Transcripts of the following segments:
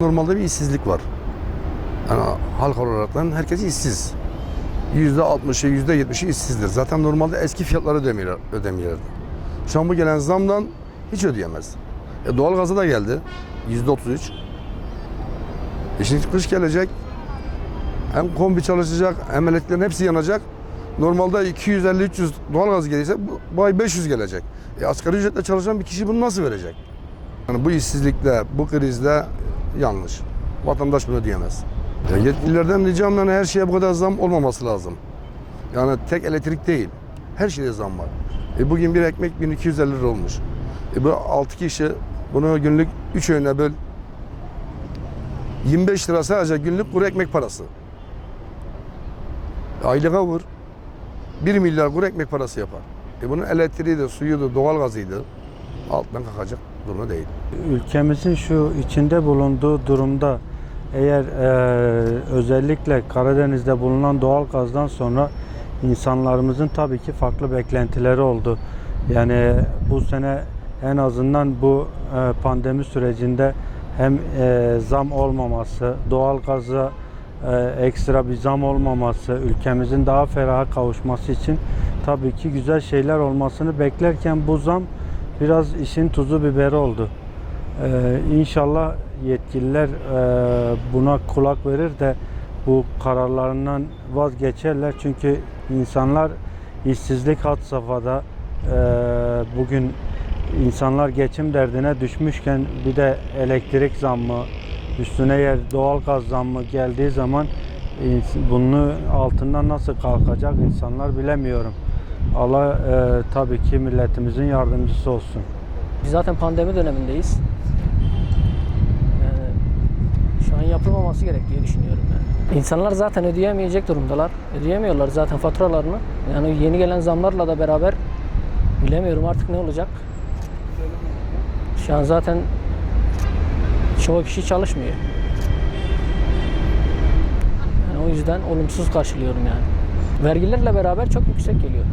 Normalde bir işsizlik var. Yani halk olarak herkes işsiz. %60'ı, %70'i işsizdir. Zaten normalde eski fiyatları ödemiyorlardı. Şu an bu gelen zamdan hiç ödeyemez. Doğalgaza da geldi. %33. Şimdi kış gelecek. Hem kombi çalışacak, hem elektriklerin hepsi yanacak. Normalde 250-300 doğalgaz gelirse bu ay 500 gelecek. Asgari ücretle çalışan bir kişi bunu nasıl verecek? Yani bu işsizlikle, bu krizle yanlış. Vatandaş bunu diyemez. Yetkililerden ricam yani her şeye bu kadar zam olmaması lazım. Yani tek elektrik değil, her şeye zam var. Bugün bir ekmek 1250 lira olmuş. Bu 6 kişi bunu günlük 3 öğüne böl. 25 lira sadece günlük kuru ekmek parası. Aylığa vur. 1 milyar kuru ekmek parası yapar. Bunun elektriği de, suyu da, doğalgazıydı. Altından kalkacak durumu değil. Ülkemizin şu içinde bulunduğu durumda eğer özellikle Karadeniz'de bulunan doğalgazdan sonra insanlarımızın tabii ki farklı beklentileri oldu. Yani bu sene en azından bu pandemi sürecinde hem zam olmaması, doğalgaza ekstra bir zam olmaması, ülkemizin daha feraha kavuşması için tabii ki güzel şeyler olmasını beklerken bu zam biraz işin tuzu biberi oldu. İnşallah yetkililer buna kulak verir de bu kararlarından vazgeçerler. Çünkü insanlar işsizlik had safhada. Bugün insanlar geçim derdine düşmüşken bir de elektrik zammı, üstüne yer doğalgaz zammı geldiği zaman bunun altından nasıl kalkacak insanlar bilemiyorum. Allah tabii ki milletimizin yardımcısı olsun. Biz zaten pandemi dönemindeyiz. Yani şu an yapılmaması gerek diye düşünüyorum yani. İnsanlar zaten ödeyemeyecek durumdalar. Ödeyemiyorlar zaten faturalarını. Yani yeni gelen zamlarla da beraber bilemiyorum artık ne olacak. Şu an zaten çoğu kişi çalışmıyor. Yani o yüzden olumsuz karşılıyorum yani. Vergilerle beraber çok yüksek geliyor.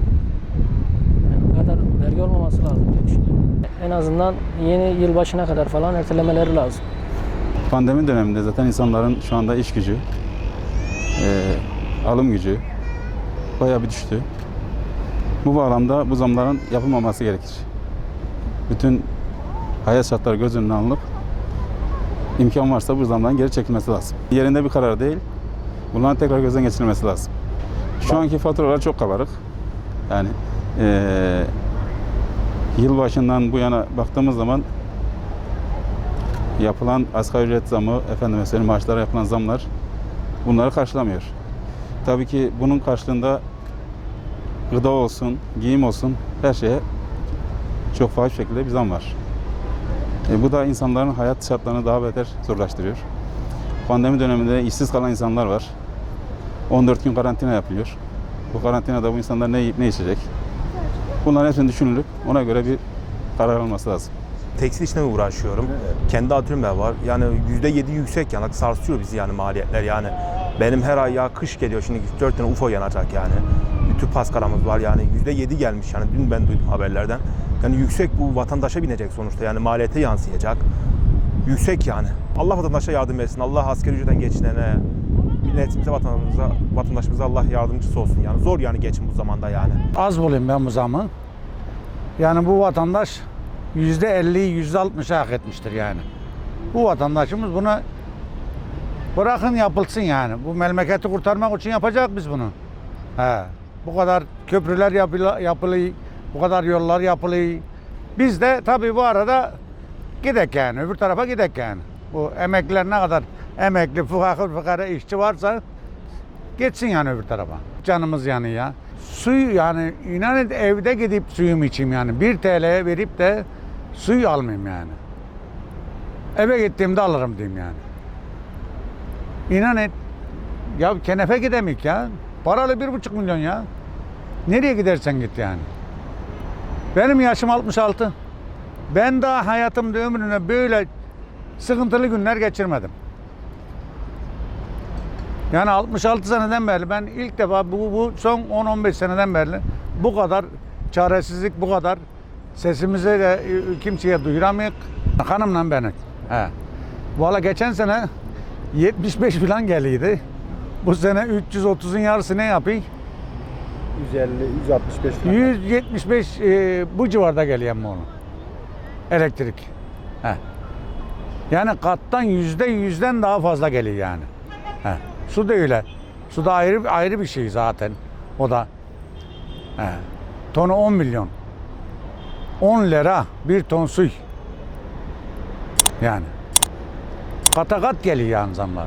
Yani bu kadar vergi olmaması lazım diye düşünüyorum. En azından yeni yılbaşına kadar falan ertelemeleri lazım. Pandemi döneminde zaten insanların şu anda iş gücü, alım gücü bayağı bir düştü. Bu bağlamda bu zamların yapılmaması gerekir. Bütün hayat şartları göz önüne alınıp imkan varsa bu zamdan geri çekilmesi lazım. Yerinde bir karar değil, bunların tekrar gözden geçirilmesi lazım. Şu anki faturalar çok kabarık. Yani yılbaşından bu yana baktığımız zaman yapılan asgari ücret zamı, maaşlara yapılan zamlar bunları karşılamıyor. Tabii ki bunun karşılığında gıda olsun, giyim olsun her şeye çok fahiş şekilde bir zam var. Bu da insanların hayat şartlarını daha beter zorlaştırıyor. Pandemi döneminde işsiz kalan insanlar var. 14 gün karantina yapılıyor. Bu karantinada bu insanlar ne yiyip ne içecek? Bunların hepsini düşünülüp ona göre bir karar alınması lazım. Tekstil işine uğraşıyorum. Kendi atölyem de var. Yani %7 yüksek yani sarsıyor bizi yani maliyetler yani. Benim her ay ya kış geliyor şimdi 4 tane UFO yanacak yani. Ütü paskaramız var yani %7 gelmiş yani dün ben duydum haberlerden. Yani yüksek bu vatandaşa binecek sonuçta yani maliyete yansıyacak. Yüksek yani. Allah vatandaşa yardım etsin. Allah asgari ücretten geçinene, milletimize, vatandaşımıza Allah yardımcısı olsun yani. Zor yani geçim bu zamanda yani. Az bulayım ben bu zamı. Yani bu vatandaş %50'yi %60'a hak etmiştir yani. Bu vatandaşımız bunu bırakın yapılsın yani. Bu memleketi kurtarmak için yapacak biz bunu. Bu kadar köprüler yapılıyor, bu kadar yollar yapılıyor. Biz de tabii bu arada gidek yani, öbür tarafa gidek yani. Bu emekliler ne kadar emekli, fukara işçi varsa geçsin yani öbür tarafa. Canımız yanıyor ya. Suyu yani inanın evde gidip suyumu içeyim yani. 1 TL'ye verip de suyu almayayım yani. Eve gittiğimde alırım diyeyim yani. İnanın ya kenefe gidemik ya. Paralı 1,5 milyon ya. Nereye gidersen git yani. Benim yaşım 66. Ben daha hayatımda ömrümde böyle sıkıntılı günler geçirmedim. Yani 66 seneden beri ben ilk defa bu son 10-15 seneden beri bu kadar çaresizlik, bu kadar sesimizi de kimseye duyuramıyoruz. Hanımla benim. Valla geçen sene 75 falan geliyordu. Bu sene 330'un yarısı ne yapayım? 150, 165 falan. 175 bu civarda geliyor mu onun? Elektrik. He. Yani kattan %100'den daha fazla geliyor yani. He. Su da öyle. Su da ayrı bir şey zaten. O da. He. Tonu 10 milyon. 10 lira bir ton su. Yani. Kata kat geliyor yani zamlar.